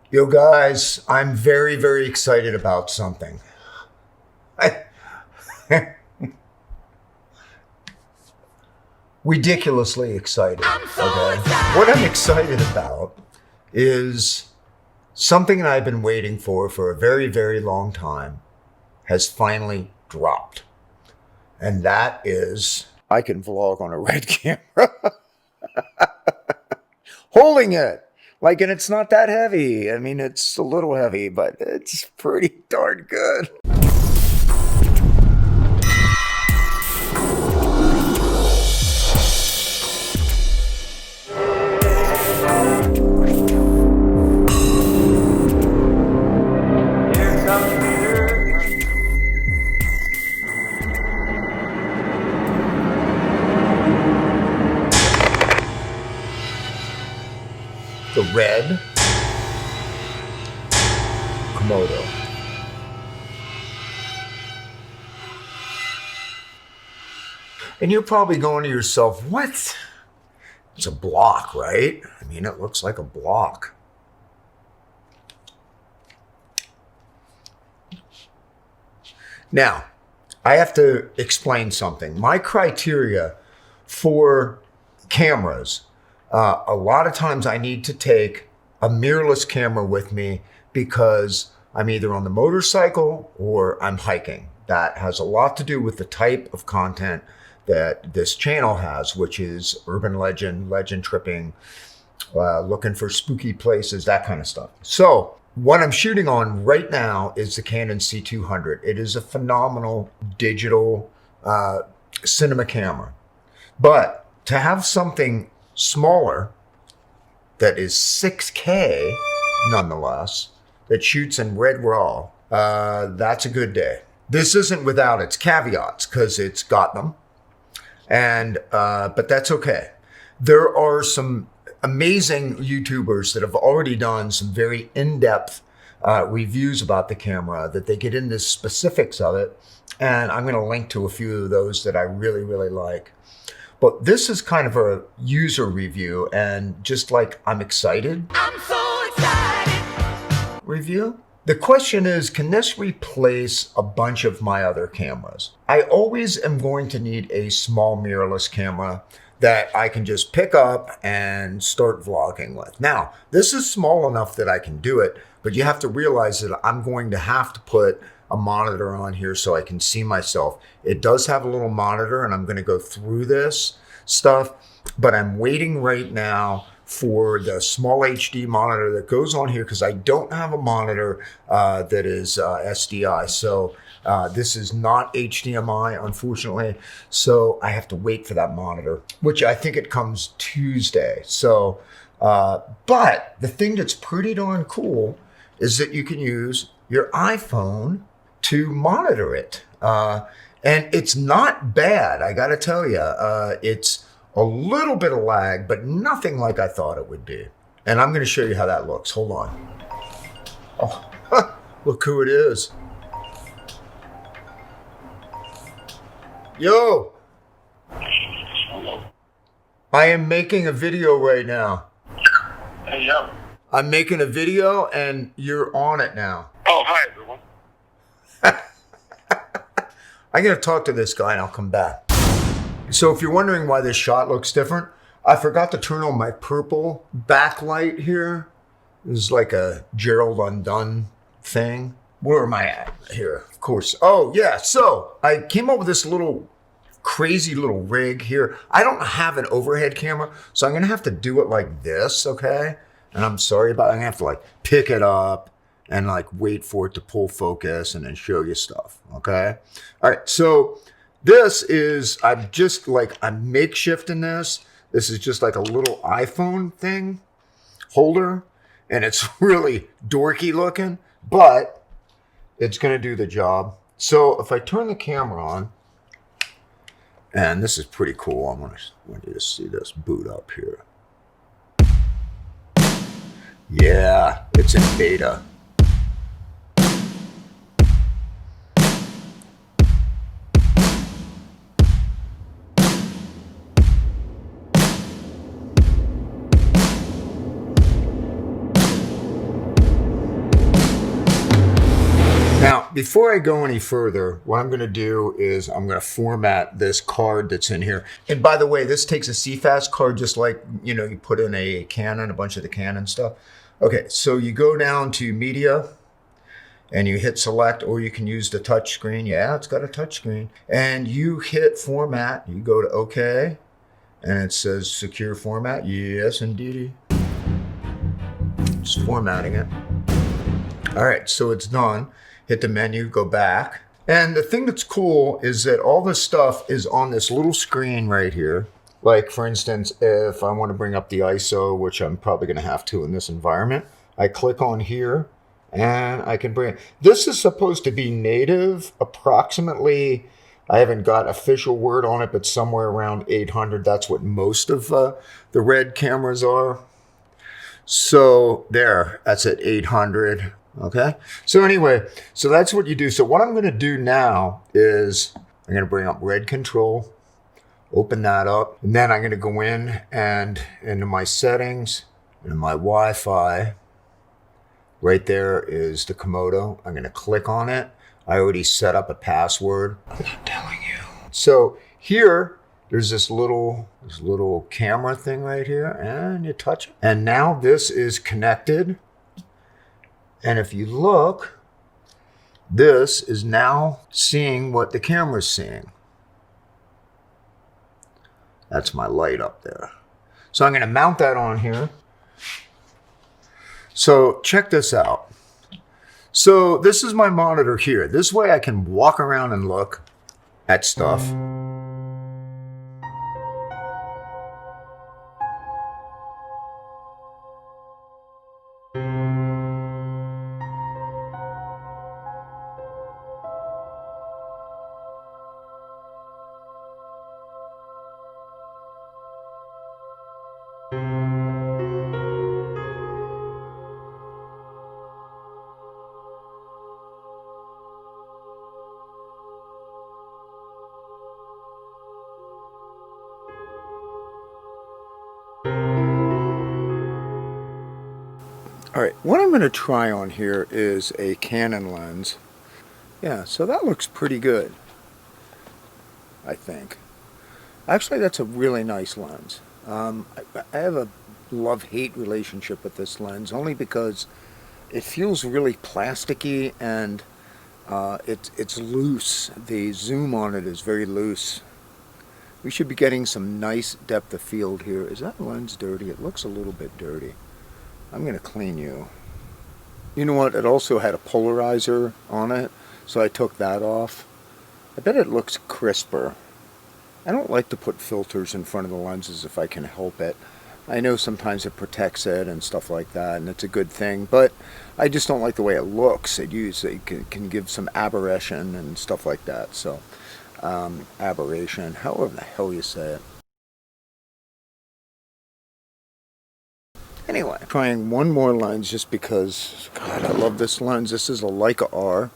Yo, guys, I'm very, very excited about something. Ridiculously excited. Okay. What I'm excited about is something that I've been waiting for a very, very long time has finally dropped. And that is I can vlog on a Red camera. Holding it. Like, and it's not that heavy. I mean, it's a little heavy, but it's pretty darn good. The Red Komodo. And you're probably going to yourself, what? It's a block, right? I mean, it looks like a block. Now, I have to explain something. My criteria for cameras, a lot of times I need to take a mirrorless camera with me because I'm either on the motorcycle or I'm hiking. That has a lot to do with the type of content that this channel has, which is urban legend, legend tripping, looking for spooky places, that kind of stuff. So what I'm shooting on right now is the Canon C200. It is a phenomenal digital cinema camera. But to have something smaller that is 6K nonetheless, that shoots in red raw, that's a good day. This isn't without its caveats because it's got them, and but that's okay. There are some amazing YouTubers that have already done some very in-depth reviews about the camera, that they get into specifics of it, and I'm going to link to a few of those that I really, really like. But this is kind of a user review, and just like I'm excited. I'm so excited. Review. The question is, can this replace a bunch of my other cameras? I always am going to need a small mirrorless camera that I can just pick up and start vlogging with. Now, this is small enough that I can do it, but you have to realize that I'm going to have to put a monitor on here so I can see myself. It does have a little monitor, and I'm going to go through this stuff, but I'm waiting right now for the small HD monitor that goes on here because I don't have a monitor that is SDI. So this is not HDMI, unfortunately. So I have to wait for that monitor, which I think it comes Tuesday. So, but the thing that's pretty darn cool is that you can use your iPhone to monitor it. And it's not bad, I gotta tell you. It's a little bit of lag, but nothing like I thought it would be. And I'm gonna show you how that looks. Hold on. Oh, look who it is. Yo! I am making a video right now. Hey, yo. I'm making a video and you're on it now. Oh, hi, everyone. I'm going to talk to this guy and I'll come back. So if you're wondering why this shot looks different, I forgot to turn on my purple backlight here. This is like a Gerald Undone thing. Where am I at? Here, of course. Oh, yeah. So I came up with this little crazy little rig here. I don't have an overhead camera, so I'm going to have to do it like this, okay? And I'm sorry about it. I'm going to have to like pick it up and like wait for it to pull focus and then show you stuff, okay? All right, so this is, I'm makeshifting this. This is just like a little iPhone thing, holder, and it's really dorky looking, but it's gonna do the job. So if I turn the camera on, and this is pretty cool, I want you to see this boot up here. Yeah, it's in beta. before I go any further, what I'm going to do is I'm going to format this card that's in here. And by the way, this takes a CFast card, just like, you know, you put in a Canon, a bunch of the Canon stuff. Okay, so you go down to media and you hit select, or you can use the touch screen. Yeah, it's got a touch screen. And you hit format, you go to OK, and it says secure format. Yes, indeedy. Just formatting it. All right, so it's done. Hit the menu, go back. And the thing that's cool is that all this stuff is on this little screen right here. Like, for instance, if I want to bring up the ISO, which I'm probably going to have to in this environment, I click on here and I can bring it. This is supposed to be native, approximately, I haven't got official word on it, but somewhere around 800. That's what most of the Red cameras are. So there, that's at 800. Okay. So anyway, so that's what you do. So what I'm going to do now is I'm going to bring up Red Control, open that up, and then I'm going to go in and into my settings, into my Wi-Fi. Right there is the Komodo. I'm going to click on it. I already set up a password. I'm not telling you. So here, there's this little camera thing right here, and you touch it. And now this is connected. And if you look, this is now seeing what the camera's seeing. That's my light up there. So I'm going to mount that on here. So check this out. So this is my monitor here. This way I can walk around and look at stuff. All right, what I'm going to try on here is a Canon lens. Yeah, so that looks pretty good, I think. Actually, that's a really nice lens. I have a love-hate relationship with this lens, only because it feels really plasticky and it's loose. The zoom on it is very loose. We should be getting some nice depth of field here. Is that lens dirty? It looks a little bit dirty. I'm going to clean you. You know what? It also had a polarizer on it, so I took that off. I bet it looks crisper. I don't like to put filters in front of the lenses if I can help it. I know sometimes it protects it and stuff like that, and it's a good thing, but I just don't like the way it looks. It usually can give some aberration and stuff like that. So, aberration, however the hell you say it. Anyway, trying one more lens just because, God, I love this lens. This is a Leica R,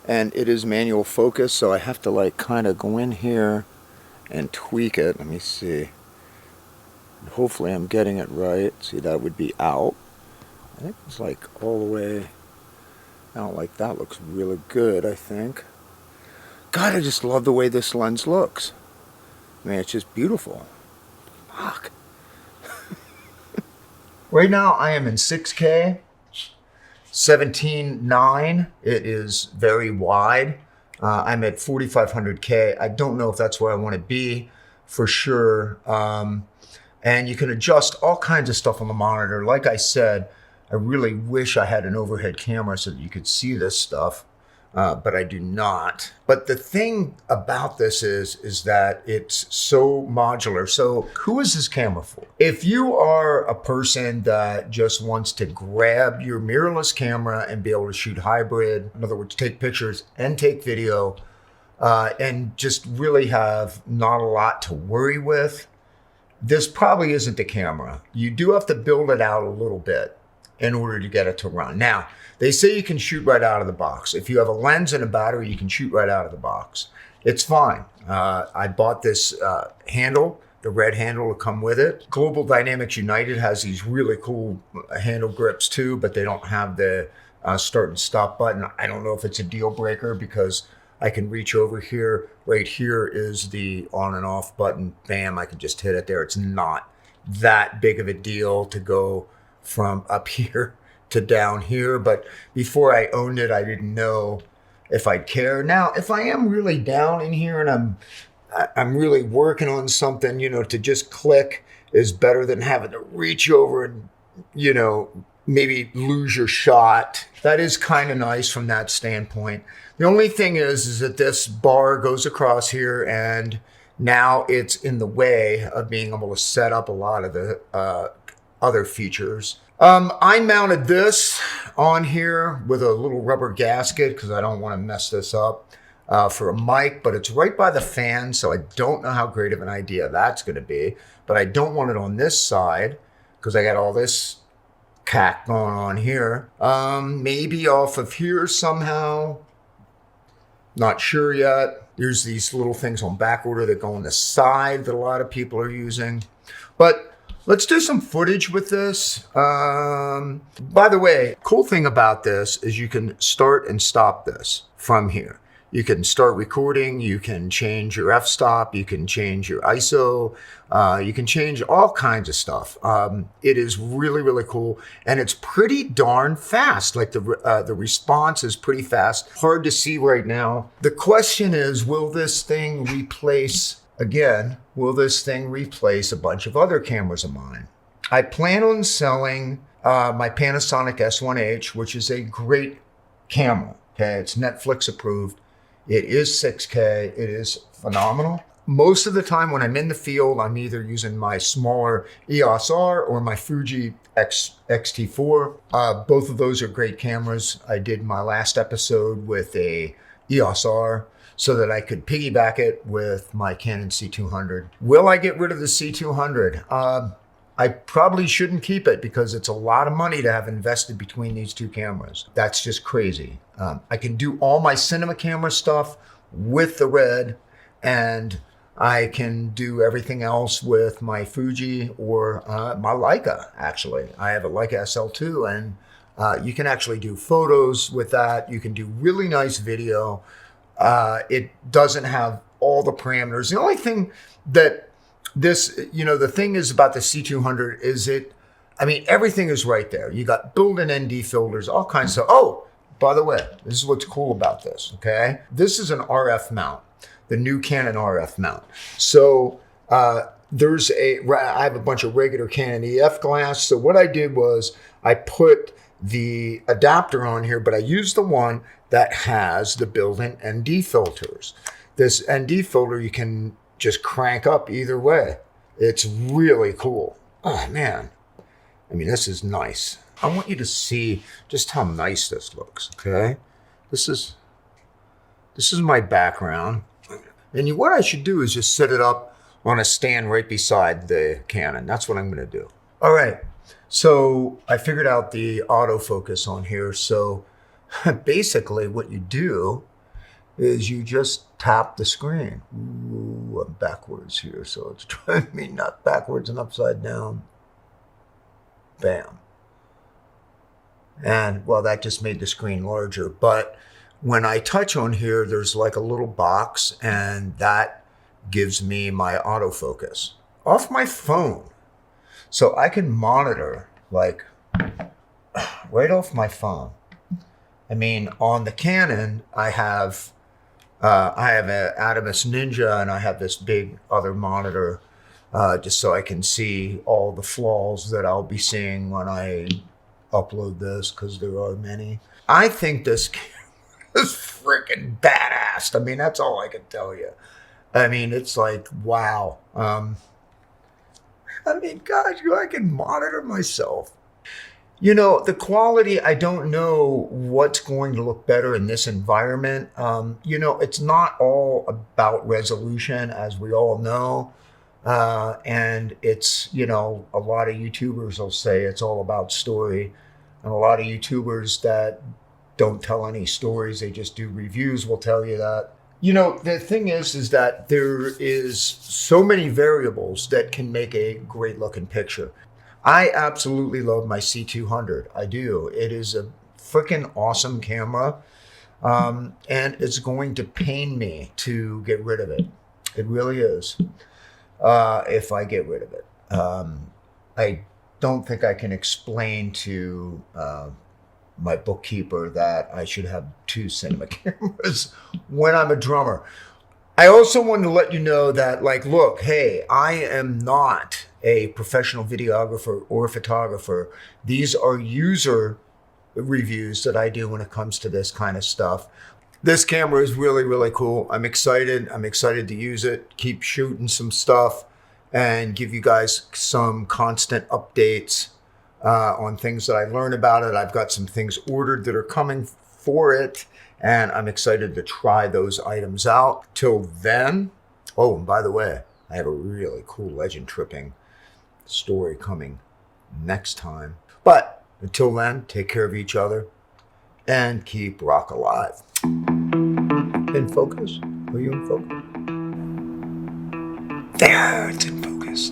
and it is manual focus, so I have to like kind of go in here and tweak it. Let me see. Hopefully I'm getting it right. See, that would be out. I think it's like all the way out like that. Looks really good, I think. God, I just love the way this lens looks. I mean, it's just beautiful. Fuck. Right now I am in 6K, 17:9. It is very wide. I'm at 4500K. I don't know if that's where I want to be for sure. And you can adjust all kinds of stuff on the monitor. Like I said, I really wish I had an overhead camera so that you could see this stuff, but I do not. But the thing about this is that it's so modular. So who is this camera for? If you are a person that just wants to grab your mirrorless camera and be able to shoot hybrid, in other words, take pictures and take video, and just really have not a lot to worry with, this probably isn't the camera. You do have to build it out a little bit in order to get it to run. Now, they say you can shoot right out of the box. If you have a lens and a battery, you can shoot right out of the box. It's fine. I bought this handle, the red handle to come with it. Global Dynamics United has these really cool handle grips too, but they don't have the start and stop button. I don't know if it's a deal breaker because I can reach over here. Right here is the on and off button. Bam, I can just hit it there. It's not that big of a deal to go from up here to down here. But before I owned it, I didn't know if I'd care. Now, if I am really down in here and I'm really working on something, to just click is better than having to reach over and, maybe lose your shot. That is kind of nice from that standpoint. The only thing is that this bar goes across here and now it's in the way of being able to set up a lot of the other features. I mounted this on here with a little rubber gasket because I don't want to mess this up for a mic, but it's right by the fan, so I don't know how great of an idea that's going to be. But I don't want it on this side because I got all this cack going on here. Maybe off of here somehow. Not sure yet. There's these little things on back order that go on the side that a lot of people are using. But let's do some footage with this. By the way, cool thing about this is you can start and stop this from here. You can start recording, you can change your f-stop, you can change your ISO, you can change all kinds of stuff. It is really, really cool, and it's pretty darn fast. Like the response is pretty fast. Hard to see right now. The question is, will this thing replace a bunch of other cameras of mine? I plan on selling my Panasonic S1H, which is a great camera. Okay, it's Netflix approved. It is 6K. It is phenomenal. Most of the time when I'm in the field, I'm either using my smaller EOS R or my Fuji X-T4. Both of those are great cameras. I did my last episode with a EOS R so that I could piggyback it with my Canon C200. Will I get rid of the C200? I probably shouldn't keep it because it's a lot of money to have invested between these two cameras. That's just crazy. I can do all my cinema camera stuff with the Red, and I can do everything else with my Fuji or my Leica, actually. I have a Leica SL2, and you can actually do photos with that. You can do really nice video. It doesn't have all the parameters. The only thing that the thing is about the C200 is everything is right there. You got built-in ND filters, all kinds of stuff. Oh, by the way, this is what's cool about this, okay? This is an RF mount, the new Canon RF mount. So I have a bunch of regular Canon EF glass. So what I did was I put the adapter on here, but I used the one that has the built-in ND filters. This ND filter you can just crank up either way. It's really cool. Oh man. This is nice. I want you to see just how nice this looks, okay? This is my background. And what I should do is just set it up on a stand right beside the Canon. That's what I'm gonna do. All right, so I figured out the autofocus on here. So basically what you do is you just tap the screen. Ooh, I'm backwards here, so it's driving me not backwards and upside down. Bam. And well, that just made the screen larger. But when I touch on here, there's like a little box, and that gives me my autofocus off my phone. So I can monitor like right off my phone. On the Canon, I have an Adamus Ninja, and I have this big other monitor just so I can see all the flaws that I'll be seeing when I upload this, because there are many. I think this camera is freaking badass. That's all I can tell you. It's like, wow. Gosh, I can monitor myself. The quality, I don't know what's going to look better in this environment. It's not all about resolution, as we all know. And it's, a lot of YouTubers will say it's all about story. And a lot of YouTubers that don't tell any stories, they just do reviews, will tell you that. The thing is that there is so many variables that can make a great looking picture. I absolutely love my C200. I do. It is a freaking awesome camera. And it's going to pain me to get rid of it. It really is. If I get rid of it. I don't think I can explain to my bookkeeper that I should have 2 cinema cameras when I'm a drummer. I also wanted to let you know that, like, look, hey, I am not a professional videographer or photographer. These are user reviews that I do when it comes to this kind of stuff. This camera is really, really cool. I'm excited. I'm excited to use it, keep shooting some stuff, and give you guys some constant updates on things that I learn about it. I've got some things ordered that are coming for it, and I'm excited to try those items out. Till then, oh, and by the way, I have a really cool legend tripping story coming next time. But until then, take care of each other and keep rock alive. In focus? Are you in focus? There, it's in focus.